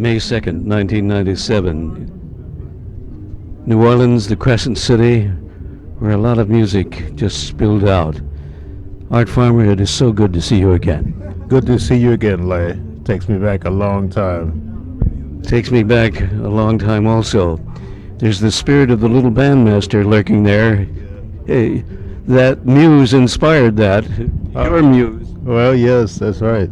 May 2nd, 1997. New Orleans, the Crescent City, where a lot of music just spilled out. Art Farmer, it is so good to see you again. Good to see you again, Leigh. Takes me back a long time. Takes me back a long time also. There's the spirit of the Little Bandmaster lurking there. Hey, that muse inspired that. Your muse. Well, yes, that's right.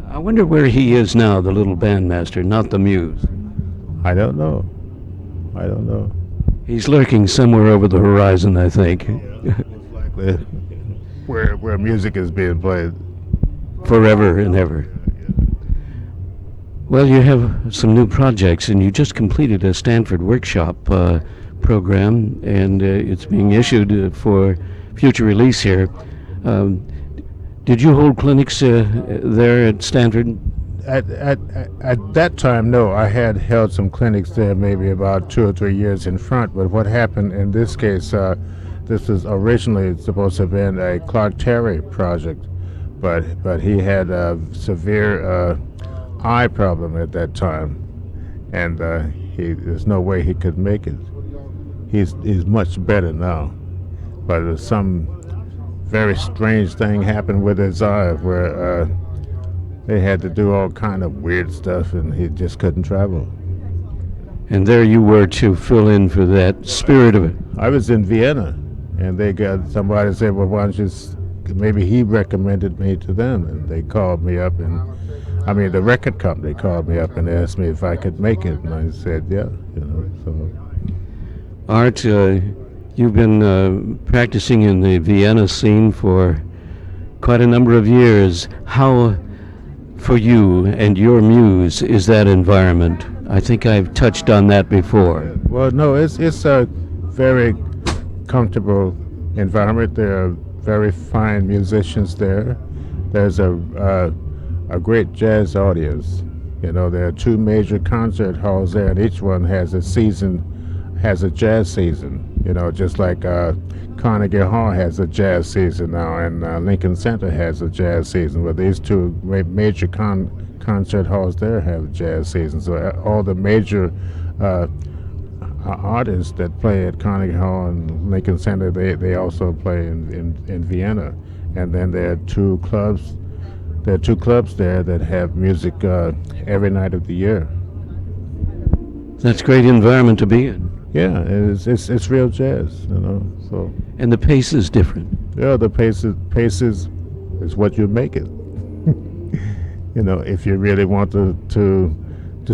I wonder where he is now, the Little Bandmaster, not the muse. I don't know. He's lurking somewhere over the horizon, I think. Likely where music is being played. Forever and ever. Well, you have some new projects, and you just completed a Stanford workshop program, and it's being issued for future release here. Did you hold clinics there at Stanford? At that time, no. I had held some clinics there maybe about 2 or 3 years in front, but what happened in this case, this was originally supposed to have been a Clark Terry project, but he had a severe eye problem at that time, and there's no way he could make it. He's much better now, but some very strange thing happened with his eye where they had to do all kind of weird stuff, and he just couldn't travel. And there you were to fill in for that spirit of it. I was in Vienna, and they got somebody said, well, why don't you maybe he recommended me to them, and they called me up, and the record company called me up and asked me if I could make it, and I said, yeah, so. Art, you've been practicing in the Vienna scene for quite a number of years. How, for you and your muse, is that environment? I think I've touched on that before. Well, no, it's a very comfortable environment. There are very fine musicians there. There's a great jazz audience. There are 2 major concert halls there, and each one has a jazz season. Just like Carnegie Hall has a jazz season now, and Lincoln Center has a jazz season. But these 2 major concert halls there have jazz seasons. So all the major artists that play at Carnegie Hall and Lincoln Center, they also play in Vienna. And then there are 2 clubs. There are 2 clubs there that have music every night of the year. That's a great environment to be in. Yeah, it's real jazz, So. And the pace is different. Yeah, the pace is what you make it. If you really want to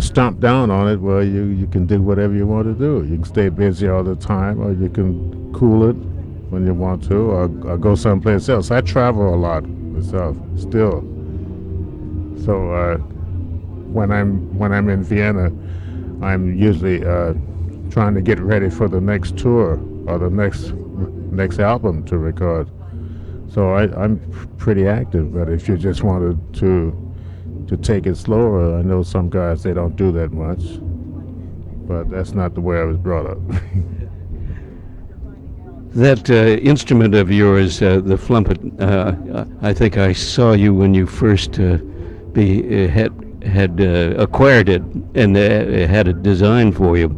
stomp down on it, well, you can do whatever you want to do. You can stay busy all the time, or you can cool it when you want to, or go someplace else. I travel a lot myself still. So when I'm in Vienna, I'm usually trying to get ready for the next tour or the next album to record. So I'm pretty active. But if you just wanted to take it slower, I know some guys, they don't do that much. But that's not the way I was brought up. That instrument of yours, the flumpet, I think I saw you when you first had acquired it and had it designed for you.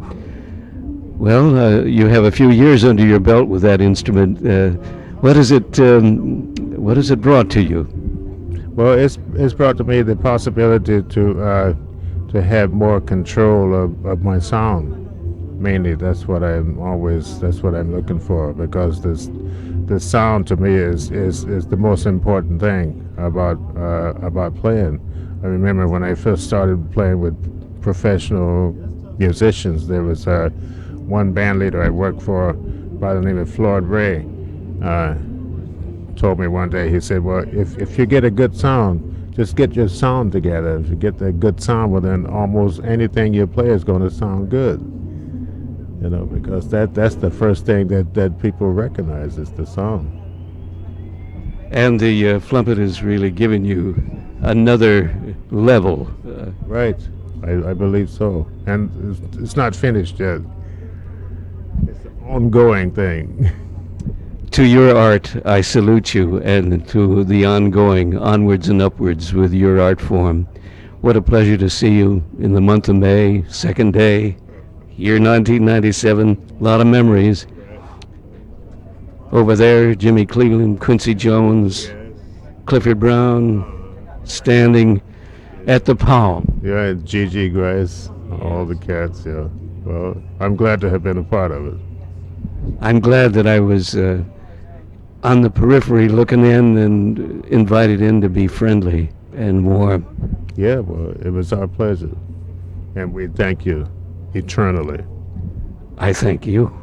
Well, you have a few years under your belt with that instrument. What has it brought to you? Well, it's brought to me the possibility to have more control of my sound. Mainly, that's what I'm looking for, because the sound to me is the most important thing about playing. I remember when I first started playing with professional musicians, there was one band leader I worked for by the name of Floyd Ray. Told me one day, he said, well, if you get a good sound, just get your sound together. If you get that good sound, well, then almost anything you play is going to sound good. Because that's the first thing that people recognize is the sound. And the flumpet is really giving you another level. Right, I believe so. And it's not finished yet. It's an ongoing thing. To your art, I salute you, and to the ongoing onwards and upwards with your art form. What a pleasure to see you in the month of May, second day, year 1997. A lot of memories. Over there, Jimmy Cleveland, Quincy Jones, Clifford Brown, standing at the Palm. Yeah, Gigi Grace, all the cats, yeah. Well, I'm glad to have been a part of it. I'm glad that I was on the periphery looking in and invited in to be friendly and warm. Yeah, well, it was our pleasure. And we thank you eternally. I thank you.